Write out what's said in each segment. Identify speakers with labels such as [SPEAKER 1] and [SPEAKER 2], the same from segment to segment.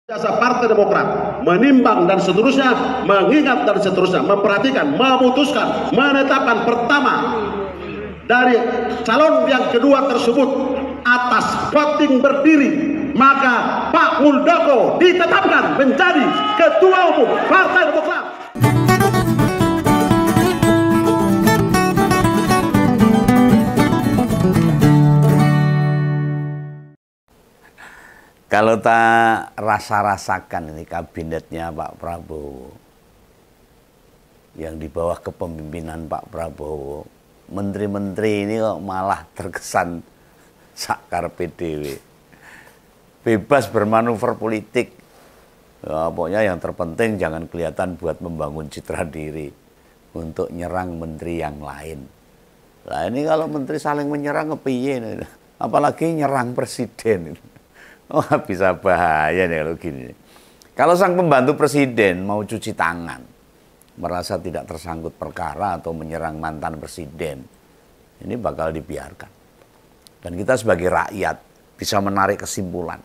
[SPEAKER 1] Jasa Partai Demokrat menimbang dan seterusnya, mengingat dan seterusnya, memperhatikan, memutuskan, menetapkan pertama dari calon yang kedua tersebut atas voting berdiri, maka Pak Muldoko ditetapkan menjadi Ketua Umum Partai Demokrat.
[SPEAKER 2] Kalau tak rasa-rasakan ini kabinetnya Pak Prabowo, yang di bawah kepemimpinan Pak Prabowo, menteri-menteri ini kok malah terkesan sakar PDW, bebas bermanuver politik. Ya, pokoknya yang terpenting jangan kelihatan buat membangun citra diri untuk nyerang menteri yang lain. Nah ini kalau menteri saling menyerang kepiye, apalagi nyerang presiden. Oh, bisa bahaya nih kalau gini. Kalau sang pembantu presiden mau cuci tangan, merasa tidak tersangkut perkara atau menyerang mantan presiden, ini bakal dibiarkan. Dan kita sebagai rakyat bisa menarik kesimpulan.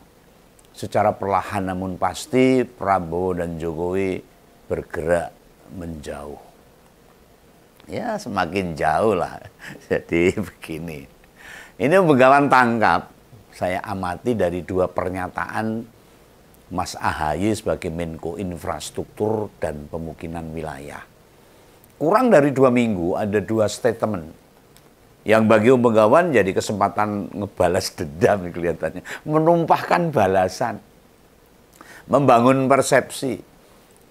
[SPEAKER 2] Secara perlahan namun pasti Prabowo dan Jokowi bergerak menjauh. Ya semakin jauh lah. Jadi begini. Ini begawan tangkap. Saya amati dari dua pernyataan Mas AHY sebagai Menko Infrastruktur dan Pemukiman Wilayah. Kurang dari 2 minggu ada 2 statement yang bagi Om Begawan jadi kesempatan ngebalas dendam kelihatannya. Menumpahkan balasan, membangun persepsi.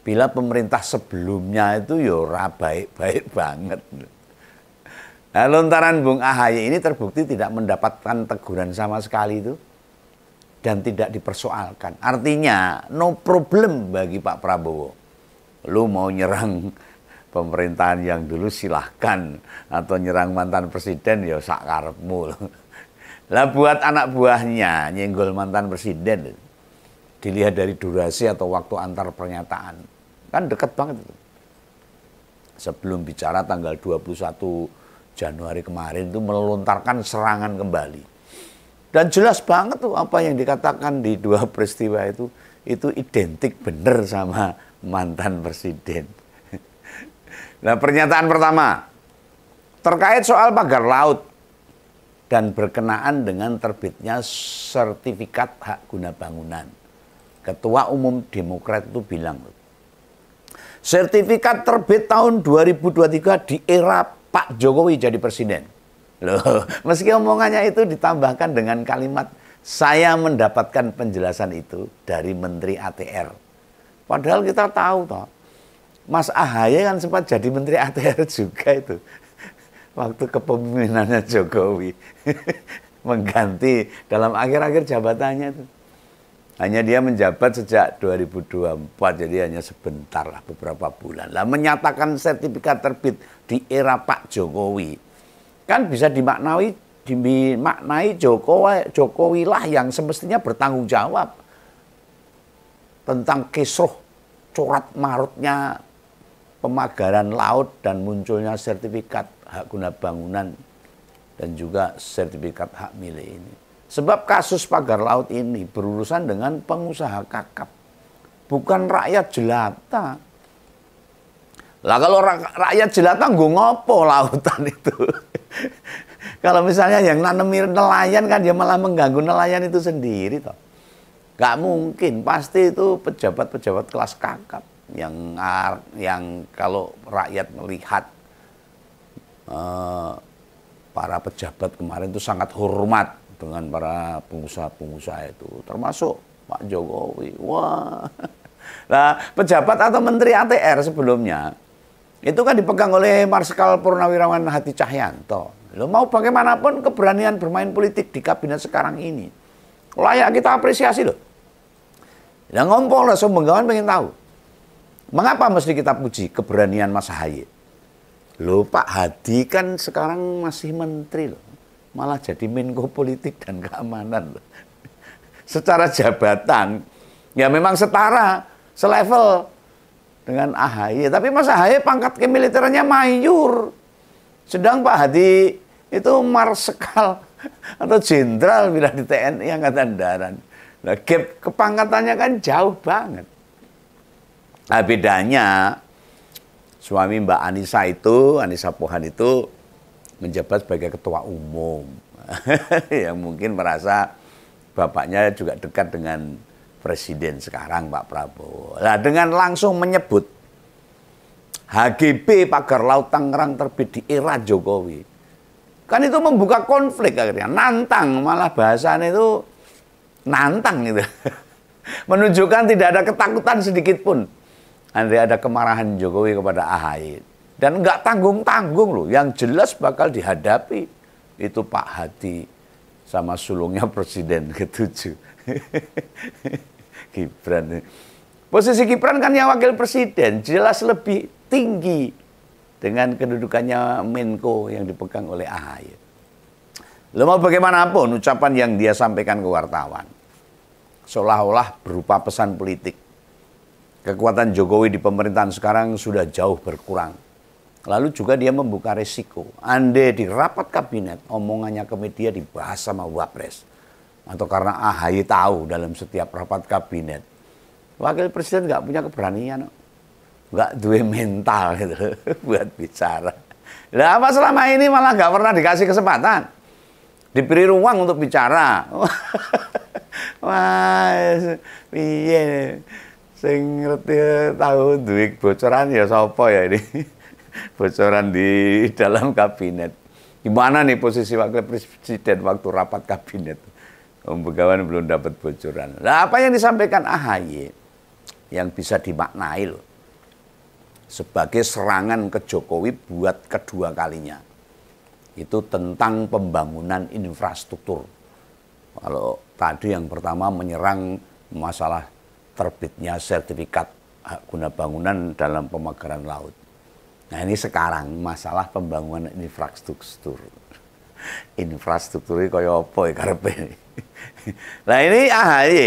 [SPEAKER 2] Bila pemerintah sebelumnya itu ya baik-baik banget. Nah, lontaran Bung AHY ini terbukti tidak mendapatkan teguran sama sekali itu dan tidak dipersoalkan. Artinya no problem bagi Pak Prabowo. Lu mau nyerang pemerintahan yang dulu silahkan, atau nyerang mantan presiden ya sak karepmu. Lah buat anak buahnya nyenggol mantan presiden, dilihat dari durasi atau waktu antar pernyataan, kan deket banget itu. Sebelum bicara tanggal 21 Januari kemarin itu melontarkan serangan kembali. Dan jelas banget tuh apa yang dikatakan di 2 peristiwa itu identik bener sama mantan presiden. Nah, pernyataan pertama terkait soal pagar laut dan berkenaan dengan terbitnya sertifikat hak guna bangunan. Ketua Umum Demokrat itu bilang, sertifikat terbit tahun 2023 di era Pak Jokowi jadi presiden. Loh, meski omongannya itu ditambahkan dengan kalimat, saya mendapatkan penjelasan itu dari Menteri ATR. Padahal kita tahu toh, Mas AHY kan sempat jadi Menteri ATR juga itu. Waktu kepemimpinannya Jokowi. Mengganti dalam akhir-akhir jabatannya itu. Hanya dia menjabat sejak 2024, jadi hanya sebentar lah, beberapa bulan. Lah menyatakan sertifikat terbit di era Pak Jokowi, kan bisa dimaknai Jokowi lah yang semestinya bertanggung jawab tentang kisruh corat marutnya pemagaran laut dan munculnya sertifikat hak guna bangunan dan juga sertifikat hak milik ini. Sebab kasus pagar laut ini berurusan dengan pengusaha kakap, bukan rakyat jelata. Lah kalau rakyat jelata nggo ngopo lautan itu? Kalau misalnya yang nanemi nelayan kan dia malah mengganggu nelayan itu sendiri toh. Gak mungkin, pasti itu pejabat-pejabat kelas kakap yang kalau rakyat melihat para pejabat kemarin itu sangat hormat dengan para pengusaha-pengusaha itu, termasuk Pak Jokowi. Wah, nah pejabat atau menteri ATR sebelumnya itu kan dipegang oleh Marsikal Purnawirawan Hadi Cahyanto. Lo mau bagaimanapun keberanian bermain politik di kabinet sekarang ini layak kita apresiasi loh. Yang ngompol lah, Begawan pengen tahu mengapa mesti kita puji keberanian Mas AHY. Loh Pak Hadi kan sekarang masih menteri loh, malah jadi Menko Politik dan Keamanan. Secara jabatan, ya memang setara, selevel dengan AHY. Tapi Mas AHY pangkat kemiliterannya mayor. Sedang Pak Hadi itu marsekal atau jenderal bila di TNI Angkatan Darat. Nah, gap kepangkatannya kan jauh banget. Nah, bedanya suami Mbak Anissa Pohan itu menjabat sebagai ketua umum. Yang mungkin merasa bapaknya juga dekat dengan presiden sekarang Pak Prabowo. Nah, dengan langsung menyebut HGB Pagar Laut Tangerang terbit di era Jokowi. Kan itu membuka konflik akhirnya, nantang, malah bahasanya itu nantang gitu. Menunjukkan tidak ada ketakutan sedikit pun. Andai ada kemarahan Jokowi kepada AHY. Dan nggak tanggung-tanggung loh, yang jelas bakal dihadapi itu Pak Hadi sama sulungnya presiden ke-7. Gibran. Posisi Gibran kan yang wakil presiden, jelas lebih tinggi dengan kedudukannya Menko yang dipegang oleh AHY. Lalu mau bagaimanapun ucapan yang dia sampaikan ke wartawan, seolah-olah berupa pesan politik. Kekuatan Jokowi di pemerintahan sekarang sudah jauh berkurang. Lalu juga dia membuka resiko. Andai di rapat kabinet, omongannya ke media dibahas sama Wapres. Atau karena AHY tahu dalam setiap rapat kabinet, wakil presiden nggak punya keberanian. Nggak duwe mental gitu buat bicara. Lah apa selama ini malah nggak pernah dikasih kesempatan, diberi ruang untuk bicara. Wah, piye sing ngerti tahu duwe bocoran ya sapa ya ini? Bocoran di dalam kabinet. Gimana nih posisi wakil presiden waktu rapat kabinet? Om Begawan belum dapat bocoran. Nah, apa yang disampaikan AHY yang bisa dimaknai loh sebagai serangan ke Jokowi buat kedua kalinya. Itu tentang pembangunan infrastruktur. Kalau tadi yang pertama menyerang masalah terbitnya sertifikat hak guna bangunan dalam pemagaran laut. Nah ini sekarang masalah pembangunan infrastruktur. Infrastruktur ini kaya apa ya karepe. Nah ini AHY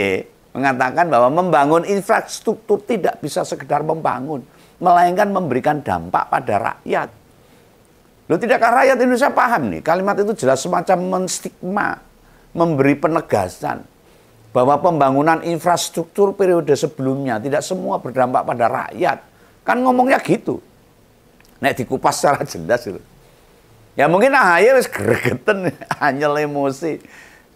[SPEAKER 2] mengatakan bahwa membangun infrastruktur tidak bisa sekedar membangun, melainkan memberikan dampak pada rakyat. Loh, tidakkah rakyat Indonesia paham nih? Kalimat itu jelas semacam menstigma, memberi penegasan bahwa pembangunan infrastruktur periode sebelumnya tidak semua berdampak pada rakyat. Kan ngomongnya gitu. Nek dikupas secara jelas itu. Ya mungkin AHY wis gregeten, anyel emosi.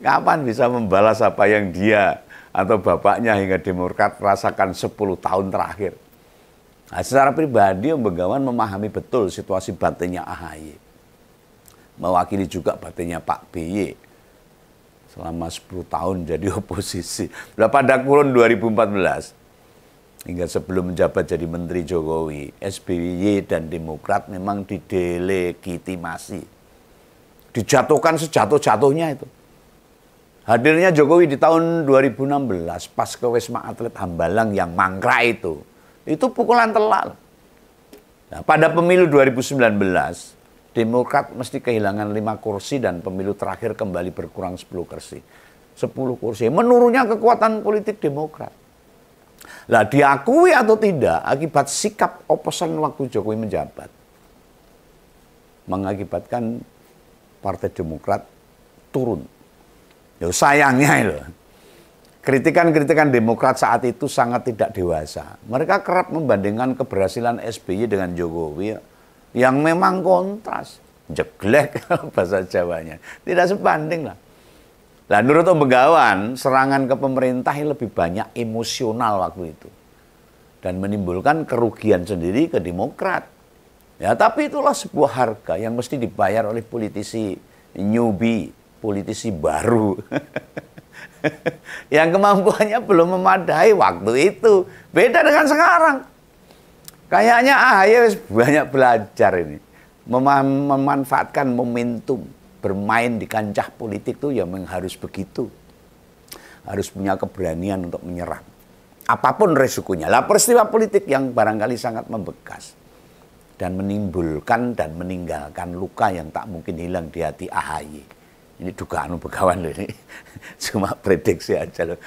[SPEAKER 2] Kapan bisa membalas apa yang dia atau bapaknya hingga Demokrat rasakan 10 tahun terakhir. Nah, secara pribadi Om Begawan memahami betul situasi batinnya AHY. Mewakili juga batinnya Pak BY. Selama 10 tahun jadi oposisi. Nah, pada kurun 2014, hingga sebelum menjabat jadi Menteri Jokowi, SBY dan Demokrat memang didelegitimasi. Dijatuhkan sejatuh-jatuhnya itu. Hadirnya Jokowi di tahun 2016 pas ke Wisma Atlet Hambalang yang mangkrak itu pukulan telak. Nah, pada pemilu 2019, Demokrat mesti kehilangan 5 kursi dan pemilu terakhir kembali berkurang 10 kursi. 10 kursi, menurunnya kekuatan politik Demokrat. Lah diakui atau tidak, akibat sikap oposan waktu Jokowi menjabat, mengakibatkan Partai Demokrat turun. Ya, sayangnya loh, kritikan-kritikan Demokrat saat itu sangat tidak dewasa. Mereka kerap membandingkan keberhasilan SBY dengan Jokowi yang memang kontras, jeglek bahasa Jawanya, tidak sebanding lah. Nah, menurut Om Begawan, serangan ke pemerintah lebih banyak emosional waktu itu dan menimbulkan kerugian sendiri ke Demokrat. Ya, tapi itulah sebuah harga yang mesti dibayar oleh politisi newbie, politisi baru. Yang kemampuannya belum memadai waktu itu. Beda dengan sekarang. Kayaknya AHY banyak belajar ini. Memanfaatkan momentum. Bermain di kancah politik itu ya memang harus begitu. Harus punya keberanian untuk menyerang. Apapun resikonya. Lah peristiwa politik yang barangkali sangat membekas. Dan menimbulkan dan meninggalkan luka yang tak mungkin hilang di hati AHY. Ini dugaan Begawan loh ini. Cuma prediksi aja loh.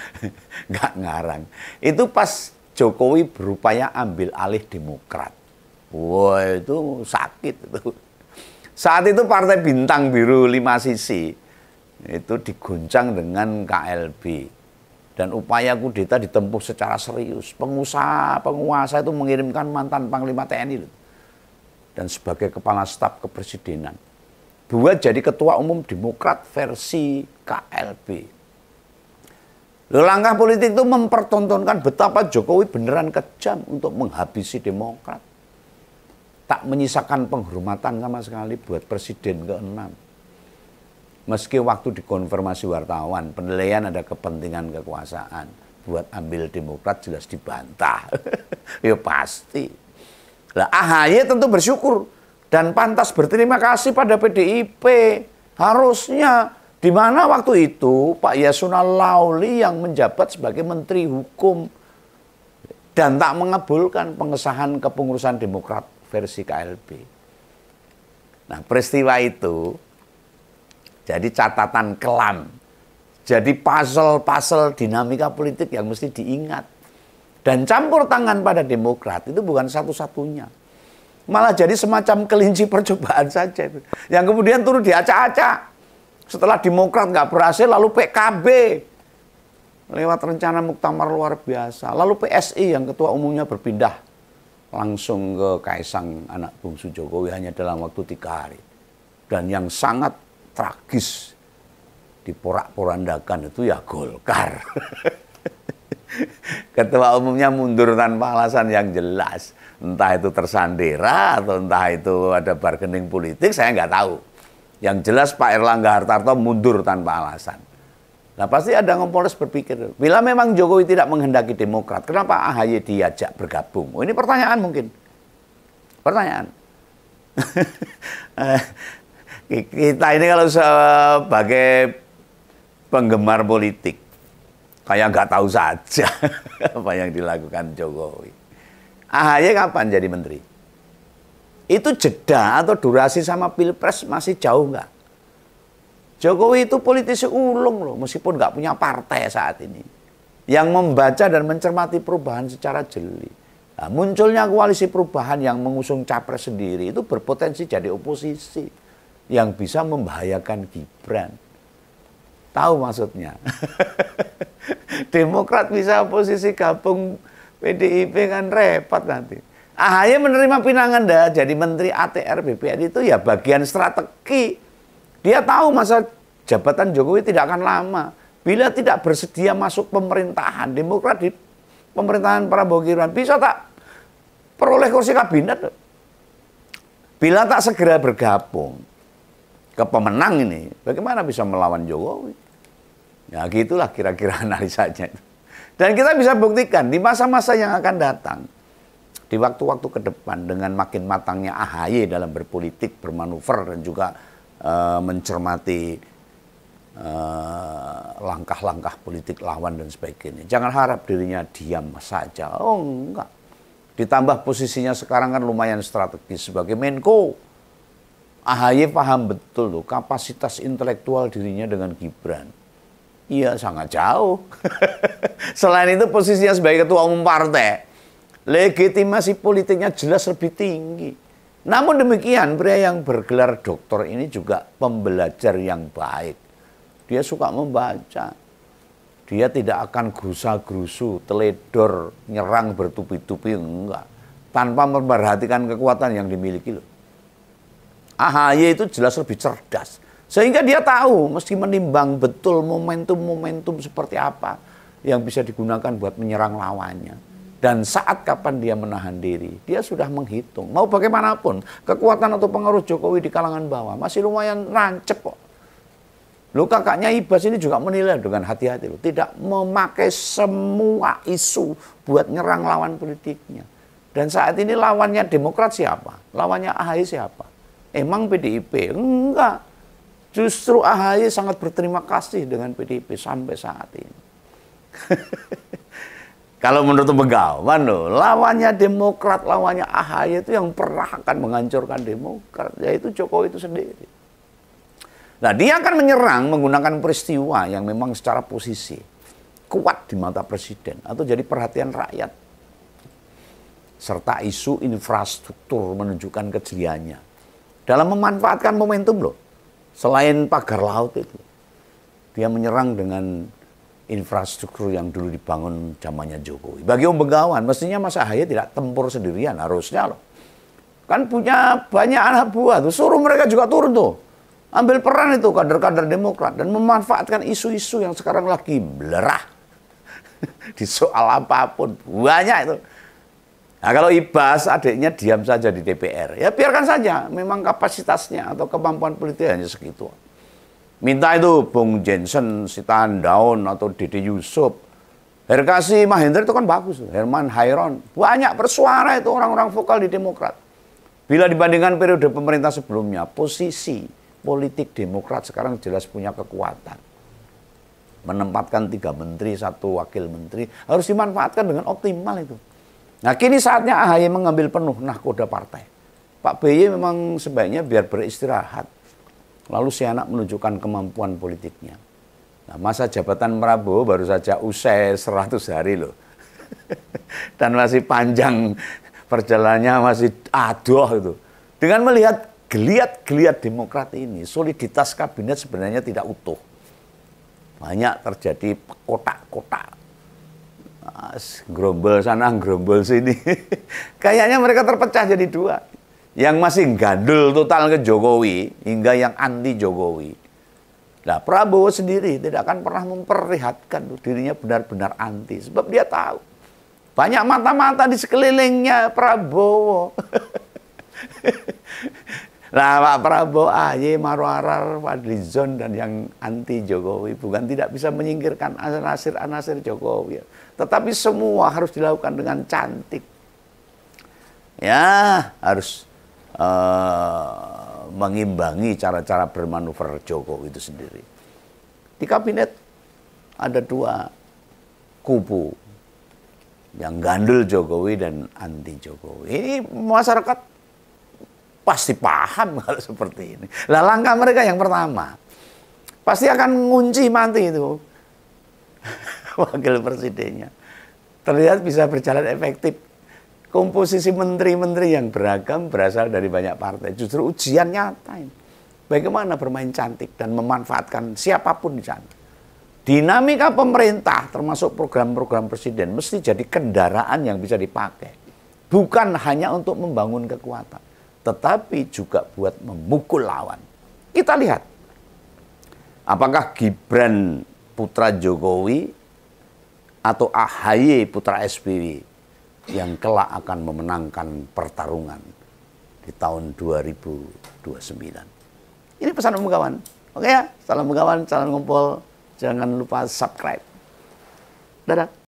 [SPEAKER 2] Nggak ngarang. Itu pas Jokowi berupaya ambil alih Demokrat. Wah itu sakit itu. Saat itu Partai Bintang Biru 5 Sisi itu diguncang dengan KLB. Dan upaya kudeta ditempuh secara serius. Penguasa itu mengirimkan mantan Panglima TNI loh. Dan sebagai kepala staf kepresidenan. Buat jadi ketua umum Demokrat versi KLB. Langkah politik itu mempertontonkan betapa Jokowi beneran kejam untuk menghabisi Demokrat. Tak menyisakan penghormatan sama sekali buat presiden ke-6. Meski waktu dikonfirmasi wartawan, penilaian ada kepentingan kekuasaan. Buat ambil Demokrat jelas dibantah. Ya pasti. Lah AHY tentu bersyukur dan pantas berterima kasih pada PDIP. Harusnya di mana waktu itu Pak Yasona Lauli yang menjabat sebagai Menteri Hukum dan tak mengabulkan pengesahan kepengurusan Demokrat versi KLB. Nah, peristiwa itu jadi catatan kelam. Jadi puzzle dinamika politik yang mesti diingat. Dan campur tangan pada Demokrat itu bukan satu-satunya. Malah jadi semacam kelinci percobaan saja. Yang kemudian turun diacak-acak. Setelah Demokrat nggak berhasil, lalu PKB. Lewat rencana muktamar luar biasa. Lalu PSI yang ketua umumnya berpindah langsung ke Kaisang, anak bungsu Jokowi, hanya dalam waktu 3 hari. Dan yang sangat tragis diporak-porandakan itu ya Golkar. Ketua umumnya mundur tanpa alasan yang jelas. Entah itu tersandera atau entah itu ada bargaining politik, saya nggak tahu. Yang jelas Pak Erlangga Hartarto mundur tanpa alasan. Nah pasti ada Kompolres berpikir, bila memang Jokowi tidak menghendaki Demokrat, kenapa AHY diajak bergabung? Oh, ini pertanyaan mungkin. Pertanyaan. Kita ini kalau sebagai penggemar politik, kayak nggak tahu saja apa yang dilakukan Jokowi. AHY kapan jadi menteri? Itu jeda atau durasi sama Pilpres masih jauh nggak? Jokowi itu politisi ulung loh, meskipun nggak punya partai saat ini. Yang membaca dan mencermati perubahan secara jeli. Nah, munculnya koalisi perubahan yang mengusung capres sendiri itu berpotensi jadi oposisi. Yang bisa membahayakan Gibran. Tahu maksudnya? Demokrat bisa oposisi gabung PDIP kan repot nanti. AHY menerima pinangan dah jadi Menteri ATR BPN itu ya bagian strategi. Dia tahu masa jabatan Jokowi tidak akan lama. Bila tidak bersedia masuk pemerintahan, Demokrat di pemerintahan Prabowo Gibran bisa tak peroleh kursi kabinet. Bila tak segera bergabung ke pemenang ini, bagaimana bisa melawan Jokowi? Ya gitulah kira-kira analisanya. Dan kita bisa buktikan di masa-masa yang akan datang, di waktu-waktu ke depan dengan makin matangnya AHY dalam berpolitik, bermanuver dan juga mencermati langkah-langkah politik lawan dan sebagainya. Jangan harap dirinya diam saja. Oh enggak. Ditambah posisinya sekarang kan lumayan strategis sebagai Menko. AHY paham betul loh kapasitas intelektual dirinya dengan Gibran. Iya sangat jauh. Selain itu posisinya sebagai ketua umum partai, legitimasi politiknya jelas lebih tinggi. Namun demikian pria yang bergelar doktor ini juga pembelajar yang baik. Dia suka membaca. Dia tidak akan gerusa-gerusu, teledor, nyerang bertubi-tubi, enggak. Tanpa memperhatikan kekuatan yang dimiliki loh. AHY itu jelas lebih cerdas. Sehingga dia tahu mesti menimbang betul momentum-momentum seperti apa yang bisa digunakan buat menyerang lawannya. Dan saat kapan dia menahan diri, dia sudah menghitung. Mau bagaimanapun, kekuatan atau pengaruh Jokowi di kalangan bawah masih lumayan rancep kok. Loh kakaknya Ibas ini juga menilai dengan hati-hati loh. Tidak memakai semua isu buat nyerang lawan politiknya. Dan saat ini lawannya Demokrat siapa? Lawannya AHY siapa? Emang PDIP? Enggak. Justru AHY sangat berterima kasih dengan PDIP sampai saat ini. Kalau menurut Begawan loh, lawannya Demokrat, lawannya AHY itu yang pernah akan menghancurkan Demokrat, yaitu Jokowi itu sendiri. Nah, dia akan menyerang menggunakan peristiwa yang memang secara posisi kuat di mata presiden atau jadi perhatian rakyat. Serta isu infrastruktur menunjukkan kejeliannya. Dalam memanfaatkan momentum loh. Selain pagar laut itu, dia menyerang dengan infrastruktur yang dulu dibangun zamannya Jokowi. Bagi Om Begawan, mestinya Mas Ahaye tidak tempur sendirian, harusnya loh. Kan punya banyak anak buah tuh, suruh mereka juga turun tuh. Ambil peran itu kader-kader Demokrat dan memanfaatkan isu-isu yang sekarang lagi belerah. Di soal apapun, banyak itu. Nah kalau Ibas adiknya diam saja di DPR, ya biarkan saja, memang kapasitasnya atau kemampuan politik hanya segitu. Minta itu Bung Jensen, Sitaan Daun, atau Dede Yusuf. Herkasi Mahendra itu kan bagus. Herman Hairon. Banyak bersuara itu orang-orang vokal di Demokrat. Bila dibandingkan periode pemerintah sebelumnya, posisi politik Demokrat sekarang jelas punya kekuatan. Menempatkan 3 menteri, 1 wakil menteri. Harus dimanfaatkan dengan optimal itu. Nah kini saatnya AHY mengambil penuh nahkoda partai. Pak BY memang sebaiknya biar beristirahat. Lalu si anak menunjukkan kemampuan politiknya. Nah, masa jabatan Prabowo baru saja usai 100 hari loh. Dan masih panjang perjalanannya, masih adoh itu. Dengan melihat geliat-geliat Demokrat ini, soliditas kabinet sebenarnya tidak utuh. Banyak terjadi kotak-kotak. Gerombol sana, gerombol sini. Kayaknya mereka terpecah jadi 2. Yang masih gandul total ke Jokowi, hingga yang anti Jokowi. Nah, Prabowo sendiri tidak akan pernah memperlihatkan dirinya benar-benar anti. Sebab dia tahu, banyak mata-mata di sekelilingnya Prabowo. Nah, Pak Prabowo, AHY, Marwarar, Fadlizon, dan yang anti Jokowi bukan tidak bisa menyingkirkan anasir-anasir Jokowi. Tetapi semua harus dilakukan dengan cantik. Ya, harus mengimbangi cara-cara bermanuver Jokowi itu sendiri. Di kabinet ada 2 kubu, yang gandul Jokowi dan anti Jokowi. Ini masyarakat pasti paham kalau seperti ini. Lah langkah mereka yang pertama, pasti akan ngunci mati itu wakil presidennya. Terlihat bisa berjalan efektif. Komposisi menteri-menteri yang beragam berasal dari banyak partai. Justru ujian nyata ini. Bagaimana bermain cantik dan memanfaatkan siapapun di sana. Dinamika pemerintah termasuk program-program presiden mesti jadi kendaraan yang bisa dipakai. Bukan hanya untuk membangun kekuatan, tetapi juga buat memukul lawan. Kita lihat. Apakah Gibran putra Jokowi atau AHY putra SBY yang kelak akan memenangkan pertarungan di tahun 2029. Ini pesan Om Begawan. Oke ya, salam Begawan, salam ngumpul. Jangan lupa subscribe. Dadah.